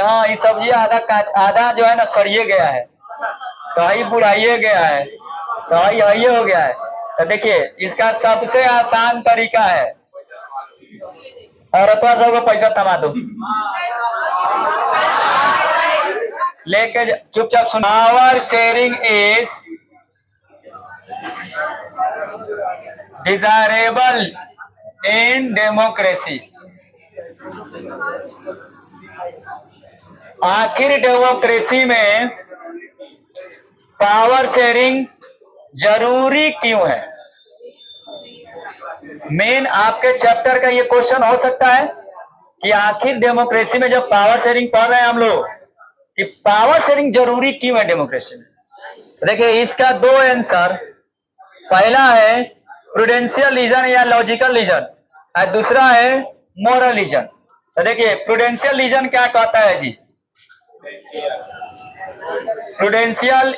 हाँ ये सब्जी आधा जो है ना सड़िए गया है, कहीं बुढ़ाइए गया है, कहीं ये हो गया है। तो देखिए इसका सबसे आसान तरीका है, औरतों सबको पैसा थमा दो, लेके चुपचाप सुनो। Power sharing is desirable in democracy. आखिर डेमोक्रेसी में पावर शेयरिंग जरूरी क्यों है? मेन आपके चैप्टर का ये क्वेश्चन हो सकता है कि आखिर डेमोक्रेसी में जब पावर शेयरिंग पढ़ रहे हैं हम लोग कि पावर शेयरिंग जरूरी क्यों है डेमोक्रेसी में। देखिए इसका दो आंसर, पहला है प्रूडेंशियल रीजन या लॉजिकल रीजन और दूसरा है मोरल रीजन। तो देखिए प्रूडेंशियल रीजन क्या कहता है जी, प्रूडेंशियल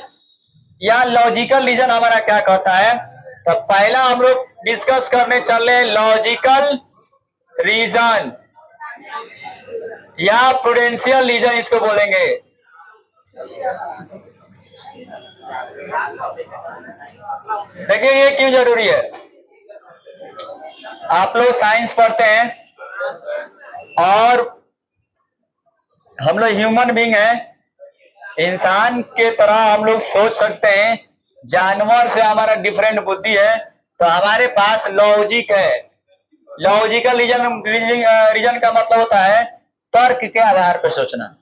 या लॉजिकल रीजन हमारा क्या कहता है। तो पहला हम लोग डिस्कस करने चल रहे लॉजिकल रीजन या प्रूडेंशियल रीजन इसको बोलेंगे। देखिए ये क्यों जरूरी है, आप लोग साइंस पढ़ते हैं और हम लोग ह्यूमन बीइंग हैं, इंसान के तरह हम लोग सोच सकते हैं, जानवर से हमारा डिफरेंट बुद्धि है, तो हमारे पास लॉजिक है। लॉजिकल रीजन का मतलब होता है तर्क के आधार पर सोचना।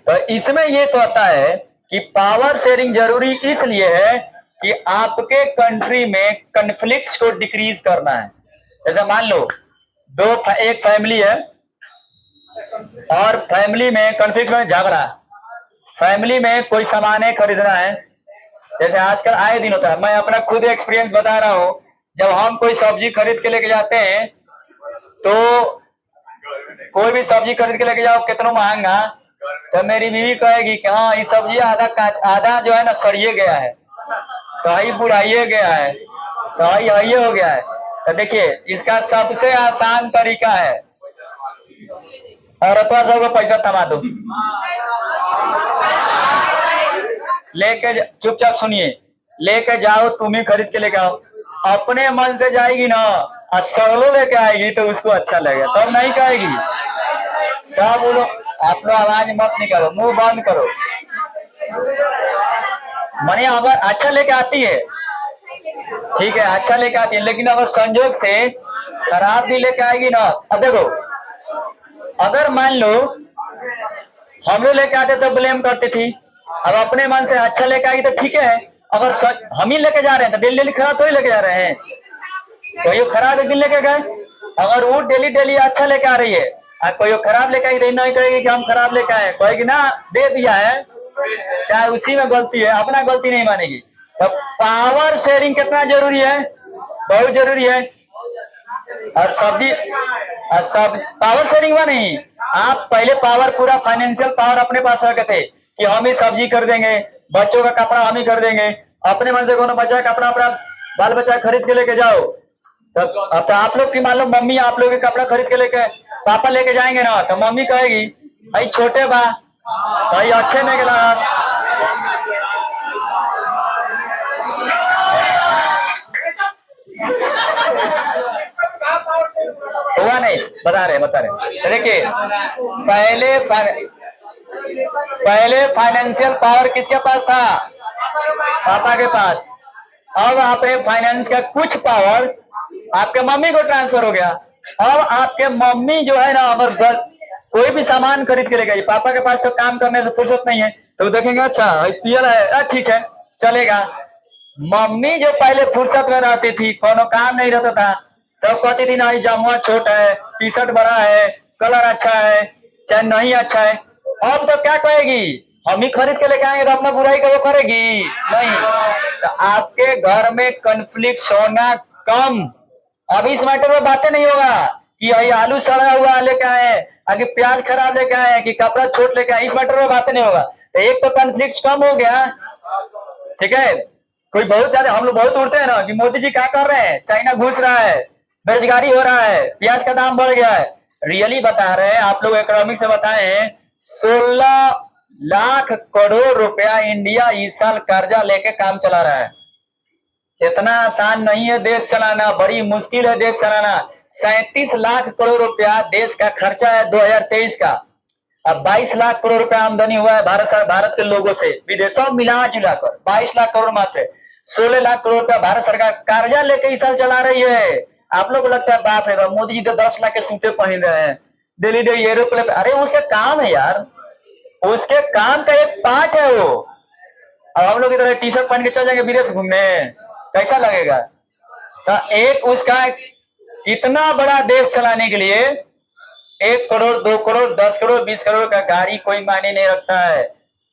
तो इसमें ये कहता है कि पावर शेयरिंग जरूरी इसलिए है कि आपके कंट्री में कन्फ्लिक्ट को डिक्रीज करना है। जैसे मान लो एक फैमिली है और फैमिली में कन्फ्लिक्ट में झगड़ा, फैमिली में कोई सामान खरीदना है, जैसे आजकल आए दिन होता है। मैं अपना खुद एक्सपीरियंस बता रहा हूं, जब हम कोई सब्जी खरीद के लेके जाते हैं तो कोई भी सब्जी खरीद के लेके जाओ कितना महंगा, तो मेरी बीवी कहेगी कि हाँ ये सब्जी आधा जो है ना सड़िए गया है, कहीं बुढ़ाइए गया है, कहीं ये हो गया है। तो देखिए इसका सबसे आसान तरीका है, औरतों सबको पैसा थमा दो, लेके चुपचाप सुनिए, लेके जाओ, तुम ही खरीद के लेके आओ। अपने मन से जाएगी ना और सगलो लेके आएगी तो उसको अच्छा लगेगा, तब नहीं कहेगी। क्या बोलो, आप लोग आवाज मत निकालो, मुंह बंद करो। मने अगर अच्छा लेके आती है ठीक है, अच्छा लेके आती है, लेकिन अगर संजोग से खराब भी लेके आएगी ना, अब देखो अगर मान लो हम लोग लेके आते तो ब्लेम करती थी, अब अपने मन से अच्छा लेके आएगी तो ठीक है। अगर हम ही लेके जा रहे हैं तो डेली डेली खराब थोड़ी लेके जा रहे हैं, कोई खराब एक दिन लेके गए, अगर वो डेली डेली अच्छा लेके आ रही है और कोई खराब लेके आई, नहीं कहेगी कि हम खराब लेके आए, कहेगी ना दे दिया है, चाहे उसी में गलती है, अपना गलती नहीं मानेगी। तो पावर शेयरिंग कितना जरूरी है, बहुत जरूरी है। और सब पावर शेयरिंग में नहीं, आप पहले पावर पूरा फाइनेंशियल पावर अपने पास रखे थे कि हम ही सब्जी कर देंगे, बच्चों का कपड़ा हम ही कर देंगे, अपने मन से कोनो बच्चा कपड़ा अपना बाल बच्चा खरीद के लेके जाओ। तो आप लोग की मान लो मम्मी आप लोग के कपड़ा खरीद के लेके पापा लेके जाएंगे ना, तो मम्मी कहेगी भाई छोटे बा भाई अच्छे नहीं गला, हुआ नहीं, बता रहे। देखिए पहले फाइनेंशियल पावर किसके पास था, पापा के पास। अब आपने फाइनेंस का कुछ पावर आपके मम्मी को ट्रांसफर हो गया। अब आपके मम्मी जो है ना, अगर कोई भी सामान खरीद के ले गई, पापा के पास तो काम करने से फुर्सत नहीं है, तो देखेंगे अच्छा पीएल है ठीक है चलेगा। मम्मी जो पहले फुर्सत में रहती थी, कोनो काम नहीं रहता था, तो कहती थी नहीं जामुआ छोटा है, टी शर्ट बड़ा है, कलर अच्छा है, चाहे नहीं अच्छा है। अब तो क्या कहेगी, हम ही खरीद के लेके आएंगे तो अपना बुराई का वो करेगी नहीं। तो आपके घर में कन्फ्लिक्ट होना कम। अब इस मैटर में बातें नहीं होगा कि आलू सड़ा हुआ लेके आए, आगे प्याज खराब लेके आए, कि कपड़ा छोट लेके आए, इस मैटर में बातें नहीं होगा। तो एक तो कन्फ्लिक्ट कम हो गया, ठीक है। कोई बहुत ज्यादा हम लोग बहुत उड़ते हैं ना कि मोदी जी क्या कर रहे हैं, चाइना घुस रहा है, बेरोजगारी हो रहा है, प्याज का दाम बढ़ गया है। रियली बता रहे हैं, आप लोग इकोनॉमिक्स से बताए 16 लाख करोड़ रुपया इंडिया इस साल कर्जा लेके काम चला रहा है। इतना आसान नहीं है देश चलाना, बड़ी मुश्किल है देश चलाना। 37 लाख करोड़ रुपया देश का खर्चा है 2023 का। अब 22 लाख करोड़ रुपया आमदनी हुआ है भारत के लोगों से, विदेशों मिला जुला कर 22 लाख करोड़ मात्र। 16 लाख करोड़ रुपया भारत सरकार कर्जा लेके इस साल चला रही है। आप लोग को लगता है बाप रे बाप, मोदी जी तो 10 लाख के सूटे पहन रहे हैं, डेली डेली एरोप्लेन। अरे उसके काम है यार, उसके काम का एक पार्ट है वो। अब हम लोग इधर टी शर्ट पहन के चल जाएंगे विदेश घूमने, कैसा लगेगा? तो एक उसका इतना बड़ा देश चलाने के लिए 1 करोड़ 2 करोड़ 10 करोड़ 20 करोड़ का गाड़ी कोई मायने नहीं रखता है।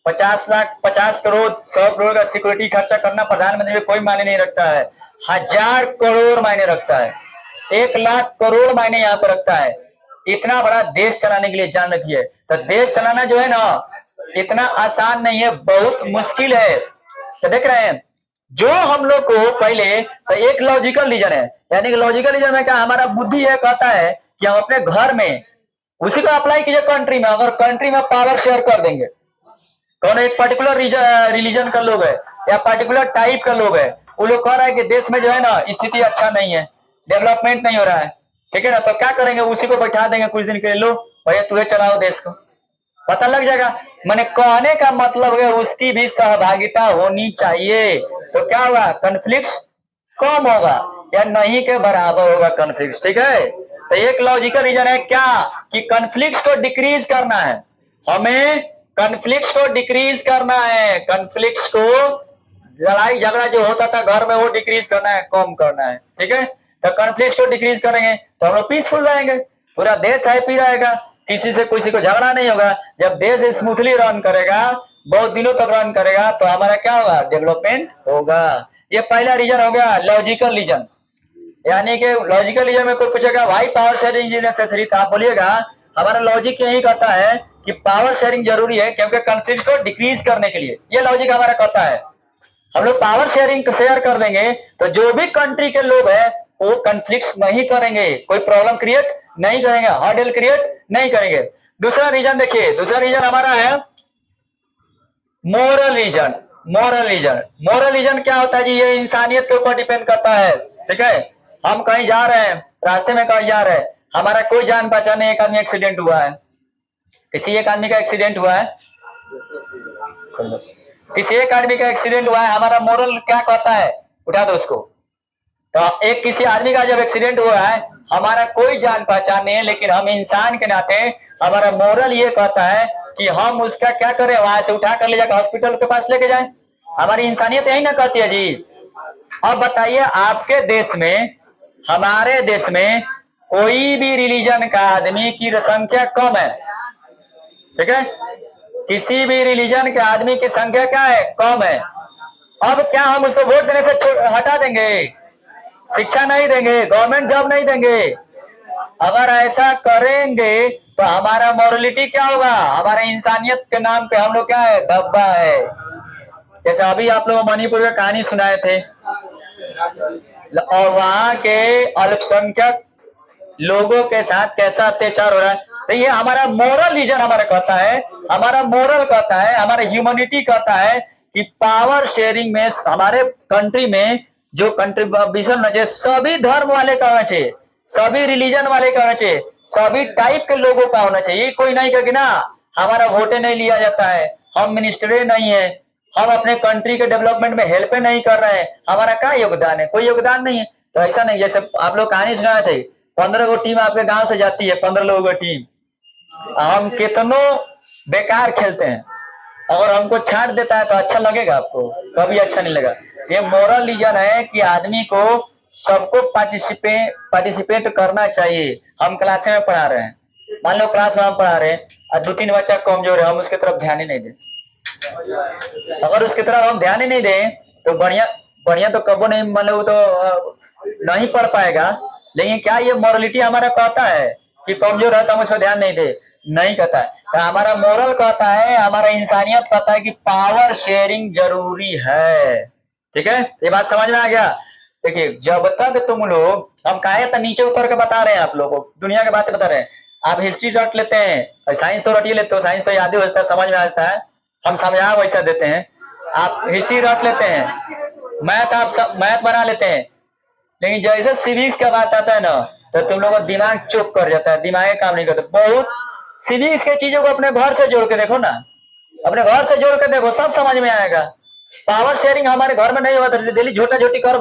50 लाख 50 करोड़ 100 करोड़ का सिक्योरिटी खर्चा करना प्रधानमंत्री में कोई मायने नहीं रखता है। 1000 करोड़ मायने रखता है, 1 लाख करोड़ मायने यहाँ पर रखता है। इतना बड़ा देश चलाने के लिए जान रखिए। तो देश चलाना जो है ना इतना आसान नहीं है, बहुत मुश्किल है। तो देख रहे हैं जो हम लोग को पहले तो एक लॉजिकल रीजन है, यानी कि लॉजिकल रीजन में क्या हमारा बुद्धि है कहता है कि हम अपने घर में उसी को अप्लाई कीजिए कंट्री में। अगर कंट्री में पावर शेयर कर देंगे, कौन एक पर्टिकुलर रिलीजन का लोग है या पर्टिकुलर टाइप का लोग है, वो लोग कह रहा है कि देश में जो है ना स्थिति अच्छा नहीं है, डेवलपमेंट नहीं हो रहा है, ठीक है ना, तो क्या करेंगे उसी को बैठा देंगे कुछ दिन के लिए, लो भैया तुम्हें चलाओ देश को, पता लग जाएगा। मैंने कहने का मतलब है उसकी भी सहभागिता होनी चाहिए। तो क्या होगा, कन्फ्लिक्ट कम होगा या नहीं के बराबर होगा कन्फ्लिक्ट, ठीक है। तो एक लॉजिकल रीजन है क्या कि कन्फ्लिक्ट को डिक्रीज करना है, हमें कन्फ्लिक्ट को डिक्रीज करना है, कन्फ्लिक्ट को लड़ाई झगड़ा जो होता था घर में वो डिक्रीज करना है, कम करना है, ठीक है। तो कन्फ्लिक्ट को डिक्रीज करेंगे तो हम लोग पीसफुल रहेंगे, पूरा देश हैप्पी रहेगा, किसी से किसी को झगड़ा नहीं होगा। जब देश स्मूथली रन करेगा, बहुत दिनों तक रन करेगा, तो हमारा क्या होगा, डेवलपमेंट होगा। ये पहला रीजन हो गया लॉजिकल रीजन। यानी कि लॉजिकल रीजन में कोई पूछेगा भाई पावर शेयरिंग इज नेसेसरी, तो आप बोलिएगा हमारा लॉजिक यही कहता है कि पावर शेयरिंग जरूरी है क्योंकि कन्फ्लिक्ट को डिक्रीज करने के लिए, ये लॉजिक हमारा कहता है। हम लोग पावर शेयरिंग शेयर कर देंगे तो जो भी कंट्री के लोग हैं वो कन्फ्लिक्ट नहीं करेंगे, कोई प्रॉब्लम क्रिएट नहीं करेंगे, हर्डल क्रिएट नहीं करेंगे। दूसरा रीजन देखिए, दूसरा रीजन हमारा है moral reason. Moral reason, moral reason क्या होता है जी, ये इंसानियत के ऊपर डिपेंड करता है, ठीक है। हम कहीं जा रहे हैं, रास्ते में कहीं जा रहे हैं, हमारा कोई जान पहचान नहीं, एक आदमी एक्सीडेंट हुआ है, किसी एक आदमी का एक्सीडेंट हुआ है, किसी एक आदमी का एक्सीडेंट हुआ है, हमारा मोरल क्या कहता है, उठा दो उसको। तो एक किसी आदमी का जब एक्सीडेंट हुआ है, हमारा कोई जान पहचान नहीं है, लेकिन हम इंसान के नाते हमारा मोरल ये कहता है कि हम उसका क्या करें, वहां से उठा कर ले जाकर हॉस्पिटल के पास लेके जाएं। हमारी इंसानियत यही ना कहती है जी। अब बताइए आपके देश में, हमारे देश में कोई भी रिलीजन का आदमी की संख्या कम है, ठीक है, किसी भी रिलीजन के आदमी की संख्या क्या है, कम है। अब क्या हम उसको वोट देने से हटा देंगे, शिक्षा नहीं देंगे, गवर्नमेंट जॉब नहीं देंगे? अगर ऐसा करेंगे तो हमारा मॉरलिटी क्या होगा, हमारा इंसानियत के नाम पे हम लोग क्या है, दब्बा है। जैसे अभी आप लोग मणिपुर का कहानी सुनाए थे और वहां के अल्पसंख्यक लोगों के साथ कैसा अत्याचार हो रहा है। तो ये हमारा मोरल रीजन हमारा कहता है, हमारा मोरल कहता है, हमारा ह्यूमैनिटी कहता है कि पावर शेयरिंग में हमारे कंट्री में जो कंट्रीब्यूशन होना चाहिए, सभी धर्म वाले का होना चाहिए, सभी रिलीजन वाले का होना चाहिए, सभी टाइप के लोगों का होना चाहिए। कोई नहीं कहेगा ना हमारा वोटे नहीं लिया जाता है, हम मिनिस्टरे नहीं है, हम अपने कंट्री के डेवलपमेंट में हेल्प नहीं कर रहे हैं, हमारा क्या योगदान है, कोई योगदान नहीं है। तो ऐसा नहीं, जैसे आप लोग कहानी सुनाए थे 15 गो टीम आपके गांव से जाती है, 15 लोगों की टीम, हम कितनों बेकार खेलते हैं, और हमको छांट देता है तो अच्छा लगेगा आपको? कभी अच्छा नहीं लगा। ये मोरल रीजन है कि आदमी को सबको पार्टिसिपेट करना चाहिए। हम क्लास में पढ़ा रहे हैं, मान लो क्लास में हम पढ़ा रहे हैं और 2-3 बच्चा कमजोर है, हम उसकी तरफ ध्यान ही नहीं दें। अगर उसकी तरफ हम ध्यान ही नहीं दें तो बढ़िया तो कबो नहीं, मतलब तो नहीं पढ़ पाएगा। लेकिन क्या ये मोरलिटी हमारा कहता है कि कमजोर है तो हम उस पर ध्यान नहीं दे? नहीं कहता है। तो हमारा मोरल कहता है, हमारा इंसानियत कहता है कि पावर शेयरिंग जरूरी है, ठीक है। ये बात समझ में आ गया? देखिए जब तक तुम लोग, हम काहे तो नीचे उतर के बता रहे हैं आप लोगों को, दुनिया की बातें बता रहे हैं, आप हिस्ट्री रट लेते हैं, साइंस तो रट ही लेते हो, साइंस तो याद ही होता है, समझ में आता है, हम समझा वैसा देते हैं। आप हिस्ट्री रट लेते हैं, मैथ आप सब मैथ बना लेते हैं, लेकिन जैसे सिविक्स का बात आता है ना, तो तुम लोगों का दिमाग चुप कर जाता है, दिमाग काम नहीं करता। बहुत सिविक्स के चीजों को अपने घर से जोड़ के देखो ना, अपने घर से जोड़ के देखो, सब समझ में आएगा। पावर शेयरिंग हमारे घर में नहीं हुआ, डेली झोटा झोटी कर,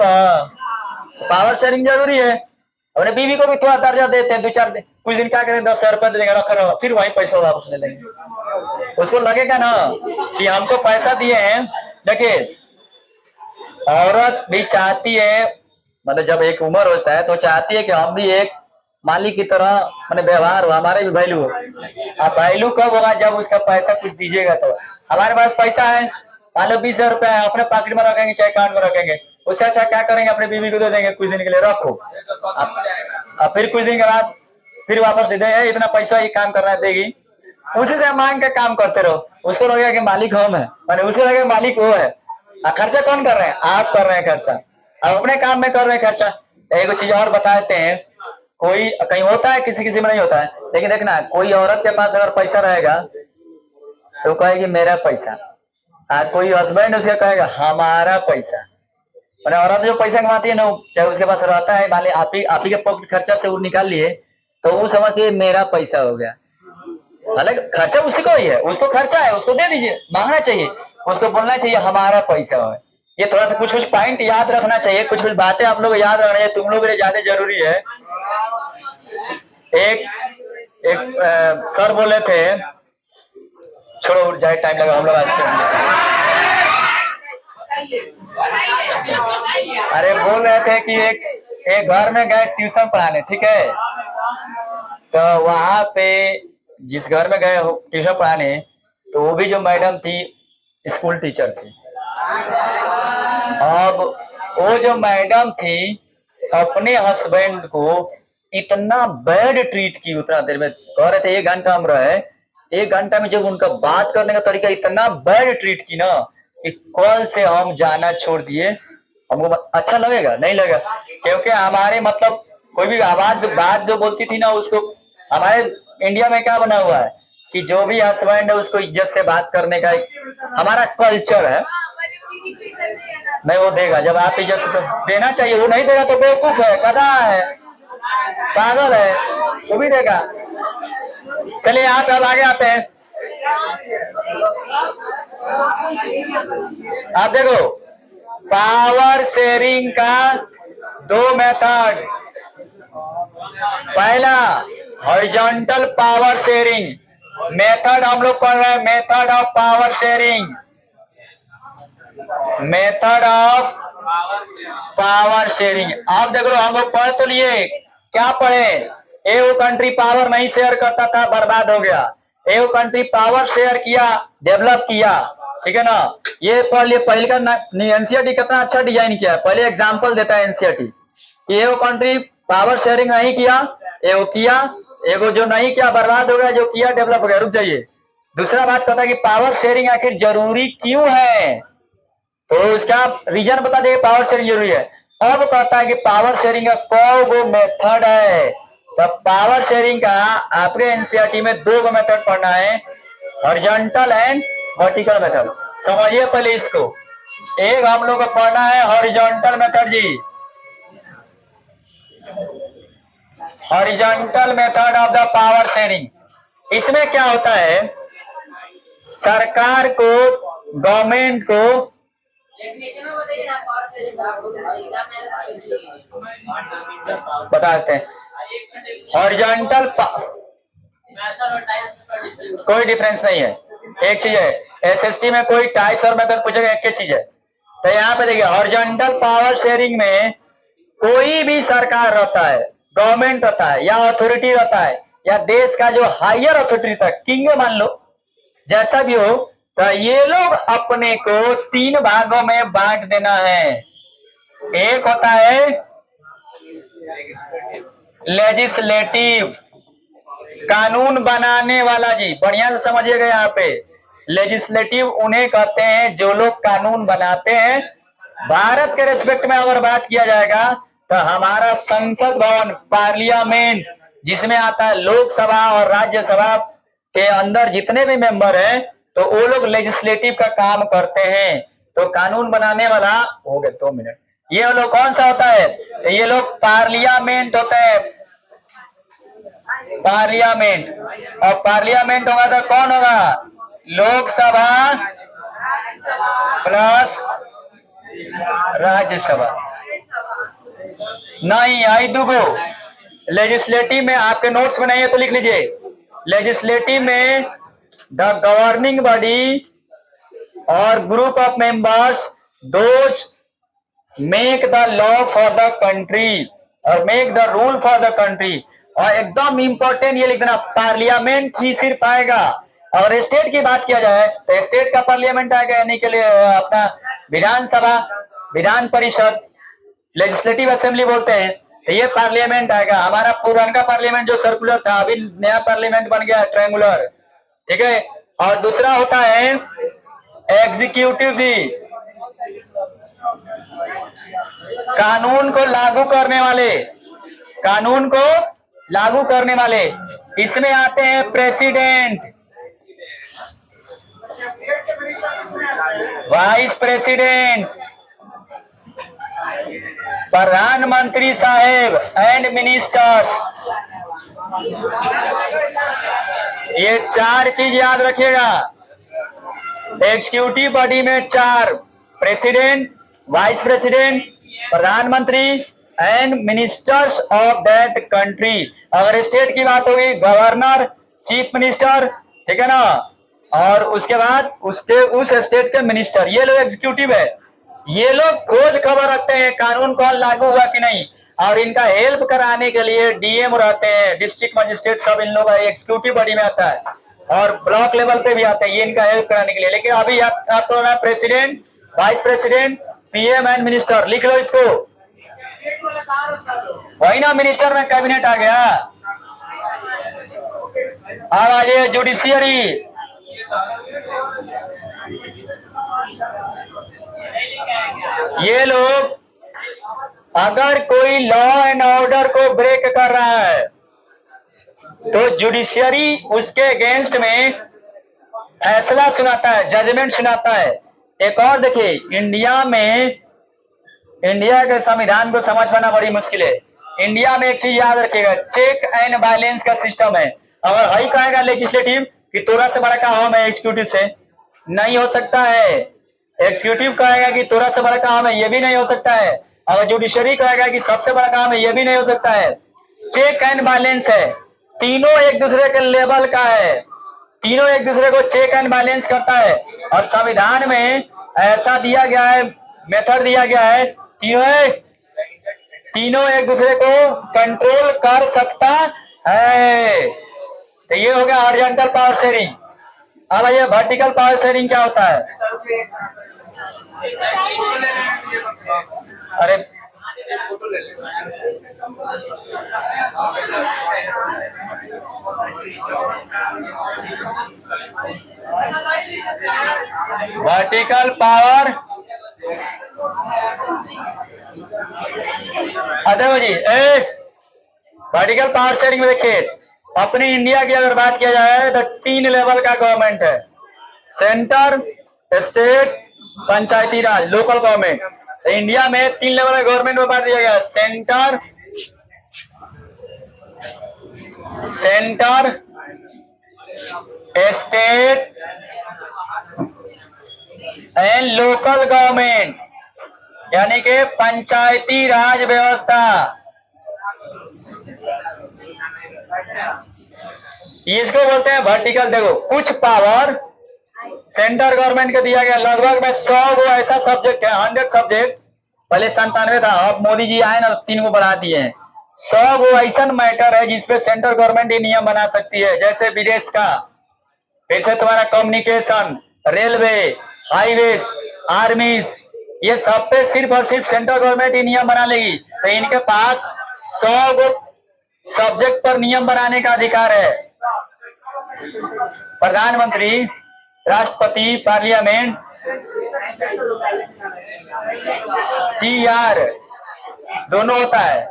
पावर शेयरिंग जरूरी है। अपने बीवी को भी थोड़ा दर्जा देते हैं, 2-4 दिन, कुछ दिन क्या करें, 10,000 रुपया देंगे, रख रहा, फिर वही पैसा वापस ले लेंगे। उसको लगेगा ना कि हमको पैसा दिए हैं। देखिए, औरत भी चाहती है, मतलब जब एक उम्र होता है तो चाहती है कि हम भी एक मालिक की तरह मैंने व्यवहार हो, हमारे भी वैल्यू हो। अब वैल्यू कब होगा, जब उसका पैसा कुछ दीजिएगा तो। हमारे पास पैसा है, मान लो 20,000 रुपया है, अपने पॉकेट में रखेंगे चाहे अकाउंट में रखेंगे, उससे अच्छा क्या करेंगे, अपने बीवी को दे देंगे, कुछ दिन के लिए रखो, अब फिर कुछ दिन के बाद फिर वापस दे देंगे, इतना पैसा ही काम करना देगी, उसी से मांग के काम करते रहो। उसको लगेगा कि मालिक हम है, मैंने उसको लगेगा मालिक वो है। खर्चा कौन कर रहे हैं, आप कर रहे हैं खर्चा, अब अपने काम में कर रहे हैं खर्चा। एक चीज और बताते हैं, कोई कहीं होता है, किसी किसी में नहीं होता है, लेकिन देखना, कोई औरत के पास अगर पैसा रहेगा तो कहेगी मेरा पैसा, और कोई हस्बैंड उसका कहेगा हमारा पैसा। मैंने औरत जो पैसा कमाती है ना, चाहे उसके पास रहता है, मान ली आप ही के पॉकेट खर्चा से वो निकाल लिए, तो वो समझती है मेरा पैसा हो गया। हालांकि खर्चा उसी को ही है, उसको खर्चा है, उसको दे दीजिए, मांगना चाहिए, उसको बोलना चाहिए हमारा पैसा है। ये थोड़ा सा कुछ पॉइंट याद रखना चाहिए, कुछ बातें आप लोग याद रखना चाहिए, तुम लोग के लिए ज्यादा जरूरी है। एक सर बोले थे, छोड़ो जाए, टाइम लगा, हम लोग आज अरे बोल रहे थे कि एक घर में गए ट्यूशन पढ़ाने, ठीक है, तो वहां पे जिस घर में गए ट्यूशन पढ़ाने, तो वो भी जो मैडम थी स्कूल टीचर थी। अब वो जो मैडम थी अपने हस्बैंड को इतना बैड ट्रीट की, उतना देर में कह रहे थे 1 घंटा हम रहे, 1 घंटा में जब उनका बात करने का तरीका इतना बैड ट्रीट की ना, कि कल से हम जाना छोड़ दिए। हमको अच्छा लगेगा नहीं लगेगा, क्योंकि हमारे मतलब कोई भी आवाज बात जो बोलती थी ना, उसको हमारे इंडिया में क्या बना हुआ है कि जो भी हस्बैंड है उसको इज्जत से बात करने का हमारा कल्चर है। नहीं, वो देगा जब आप इज्जत से, तो देना चाहिए, वो नहीं देगा तो बेवकूफ है, गधा है, पागल है, वो भी देगा। चलिए यहाँ पे अब आगे आते हैं। आप देखो, पावर शेयरिंग का 2 मेथड। पहला हॉरिजॉन्टल पावर शेयरिंग मेथड, हम लोग पढ़ रहे हैं method of power sharing, method of power sharing. आप देख लो, हम लोग पढ़ तो लिए, क्या पढ़े, एक कंट्री पावर नहीं शेयर करता था, बर्बाद हो गया, एक कंट्री पावर शेयर किया, डेवलप किया, ठीक है ना। ये पढ़ लिए, पहले का एनसीईआरटी कितना अच्छा डिजाइन किया है, पहले एग्जांपल देता है एनसीईआरटी कि एक कंट्री पावर शेयरिंग नहीं किया, एगो किया, एगो जो नहीं किया बर्बाद हो गया, जो किया डेवलप हो गया। रुक जाइए, दूसरा बात कहता है कि पावर शेयरिंग आखिर जरूरी क्यों है, तो उसका रीजन बता देंगे, पावर शेयरिंग जरूरी है। अब कहता है कि पावर शेयरिंग का कौ मेथड है, तो पावर शेयरिंग का आपके एनसीईआरटी में 2 मेथड पढ़ना है, हॉरिजॉन्टल एंड वर्टिकल मेथड। समझिए पहले इसको, एक हम लोग को पढ़ना है हॉरिजॉन्टल मेथड जी, horizontal method of the power sharing. इसमें क्या होता है, सरकार को, गवर्नमेंट को बताते हैं, हॉरिजॉन्टल कोई डिफरेंस नहीं है, एक चीज है। एसएसटी में कोई टाइप्स और मेथड पूछेगा, एक चीज है। तो यहाँ पे देखिए, हॉरिजॉन्टल पावर शेयरिंग में कोई भी सरकार रहता है, गवर्नमेंट रहता है, या अथॉरिटी रहता है, या देश का जो हायर अथॉरिटी रहता है, किंग मान लो, जैसा भी हो, तो ये लोग अपने को 3 भागों में बांट देना है। एक होता है लेजिस्लेटिव, कानून बनाने वाला जी, बढ़िया से समझिएगा यहाँ पे, लेजिस्लेटिव उन्हें कहते हैं जो लोग कानून बनाते हैं। भारत के रेस्पेक्ट में अगर बात किया जाएगा तो हमारा संसद भवन, पार्लियामेंट, जिसमें आता है लोकसभा और राज्यसभा के अंदर जितने भी मेंबर हैं, तो वो लोग लेजिस्लेटिव का काम करते हैं। तो कानून बनाने वाला हो गए 2 मिनट। ये लोग कौन सा होता है? तो ये लोग पार्लियामेंट होता है, पार्लियामेंट। और पार्लियामेंट होगा तो कौन होगा? लोकसभा प्लस राज्यसभा। नहीं, आई दुगो। लेजिस्लेटिव में आपके नोट्स बनाइए तो लिख लीजिए, लेजिस्लेटिव में द गवर्निंग बॉडी और group of members those make the law for the country और make the rule for the country. और एकदम इंपॉर्टेंट ये लिख देना, पार्लियामेंट ही सिर्फ आएगा। और स्टेट की बात किया जाए तो स्टेट का पार्लियामेंट आएगा, यानी के लिए अपना विधानसभा, विधान परिषद, लेजिस्लेटिव असेंबली बोलते हैं। तो ये पार्लियामेंट आएगा। हमारा पुराना पार्लियामेंट जो सर्कुलर था, अभी नया पार्लियामेंट बन गया ट्रायंगुलर, ठीक है। और दूसरा होता है एग्जीक्यूटिव भी, कानून को लागू करने वाले, कानून को लागू करने वाले। इसमें आते हैं प्रेसिडेंट, वाइस प्रेसिडेंट, प्रधानमंत्री साहेब एंड मिनिस्टर्स। ये 4 चीज याद रखिएगा। एग्जीक्यूटिव बॉडी में 4, प्रेसिडेंट, वाइस प्रेसिडेंट, प्रधानमंत्री and ministers of that country. अगर स्टेट की बात होगी, गवर्नर, चीफ मिनिस्टर, ठीक है ना, और उसके बाद उसके उस स्टेट के मिनिस्टर। ये लोग एग्जीक्यूटिव है। ये लोग खोज खबर रखते हैं कानून कौन लागू हुआ कि नहीं, और इनका हेल्प कराने के लिए डीएम रहते हैं, डिस्ट्रिक्ट मजिस्ट्रेट, सब इन लोग एग्जीक्यूटिव बॉडी में आता है, और ब्लॉक लेवल पे भी आते हैं ये इनका हेल्प कराने के लिए। लेकिन अभी आपको ना president, vice president, PM and minister लिख लो इसको। वही ना, मिनिस्टर में कैबिनेट आ गया। अब आ जाइए जुडिशियरी। ये लोग अगर कोई लॉ एंड ऑर्डर को ब्रेक कर रहा है तो जुडिशियरी उसके अगेंस्ट में फैसला सुनाता है, जजमेंट सुनाता है। एक और देखिए, इंडिया में, इंडिया के संविधान को समझ पाना बड़ी मुश्किल है। इंडिया में एक चीज याद रखिएगा, चेक एंड बैलेंस का सिस्टम है। अगर हाई कहेगा लेजिस्लेटिव कि तोरा से बड़ा काम है एग्जीक्यूटिव से, नहीं हो सकता है। एग्जीक्यूटिव कहेगा कि तोरा से बड़ा काम है, ये भी नहीं हो सकता है। अगर जुडिशरी कहेगा कि सबसे बड़ा काम है, ये भी नहीं हो सकता है। चेक एंड बैलेंस है, तीनों एक दूसरे के लेवल का है, तीनों एक दूसरे को चेक एंड बैलेंस करता है। और संविधान में ऐसा दिया गया है, मेथड दिया गया है, तीनों एक दूसरे को कंट्रोल कर सकता है। तो ये हो गया हॉरिजॉन्टल पावर शेयरिंग। अब ये वर्टिकल पावर शेयरिंग क्या होता है? अरे वर्टिकल पावर, देखो जी, वर्टिकल पावर शेयरिंग में देखिए, अपने इंडिया की अगर बात किया जाए तो 3 लेवल का गवर्नमेंट है, सेंटर, स्टेट, पंचायती राज, लोकल गवर्नमेंट। तो इंडिया में 3 लेवल का गवर्नमेंट में बांट दिया गया, centre, state and local government, यानी कि पंचायती राज व्यवस्था। इसको बोलते हैं वर्टिकल। देखो, कुछ पावर सेंट्रल गवर्नमेंट को दिया गया, लगभग में 100 गो ऐसा सब्जेक्ट है, 100 सब्जेक्ट। पहले 97 था, अब मोदी जी आए ना 3 गो बढ़ा दिए हैं। 100 गो ऐसा मैटर है जिसपे सेंट्रल गवर्नमेंट ही नियम बना सकती है, जैसे विदेश का, फिर से तुम्हारा कम्युनिकेशन, रेलवे, हाईवेज, आर्मीज, ये सब पे सिर्फ और सिर्फ सेंट्रल गवर्नमेंट ही नियम बना लेगी। तो इनके पास 100 गो सब्जेक्ट पर नियम बनाने का अधिकार है। प्रधानमंत्री, राष्ट्रपति, पार्लियामेंट, TR दोनों होता है।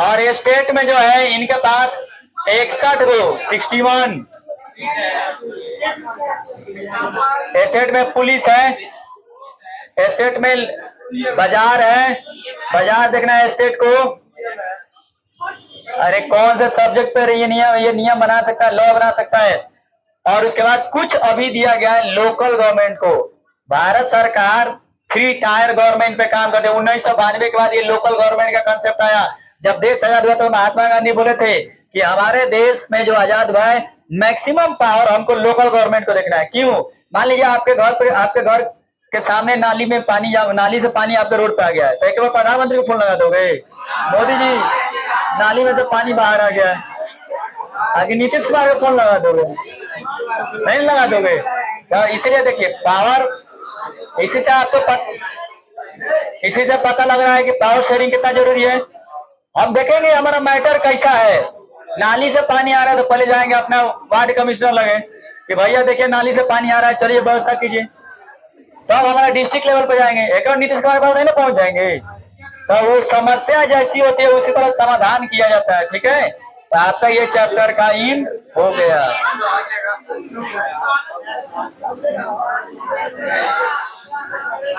और स्टेट में जो है इनके पास 61 गो 61 स्टेट में पुलिस है, स्टेट में बाजार है, बाजार देखना है स्टेट को। अरे कौन से सब्जेक्ट पर ये नियम बना सकता है, लॉ बना सकता है। और उसके बाद कुछ अभी दिया गया है लोकल गवर्नमेंट को। भारत सरकार 3 टायर गवर्नमेंट पे काम करते हैं। 1992 के बाद ये लोकल गवर्नमेंट का कंसेप्ट आया। जब देश आजाद हुआ तो महात्मा गांधी बोले थे कि हमारे देश में जो आजाद हुआ है मैक्सिमम पावर हमको लोकल गवर्नमेंट को देखना है। क्यों? मान लीजिए आपके घर के सामने नाली में पानी, नाली से पानी आपके रोड पे आ गया है, तो एक बार प्रधानमंत्री को फोन लगा दोगे? मोदी जी नाली में से पानी बाहर आ गया है, आगे नीतीश कुमार को फोन लगा दोगे? नहीं लगा दोगे। तो इसलिए देखिए पावर, इसी से पता लग रहा है कि पावर शेयरिंग कितना जरूरी है। हम देखेंगे हमारा मैटर कैसा है। नाली से पानी आ रहा है तो पहले जाएंगे अपना वार्ड कमिश्नर लगे कि भैया देखिए नाली से पानी आ रहा है, चलिए व्यवस्था कीजिए। तो हम हमारा डिस्ट्रिक्ट लेवल पर जाएंगे, एक और नीतीश कुमार पास नहीं ना पहुंच जाएंगे। तो वो समस्या जैसी होती है उसी तरह समाधान किया जाता है। ठीक है, तो आपका ये चैप्टर का एंड हो गया।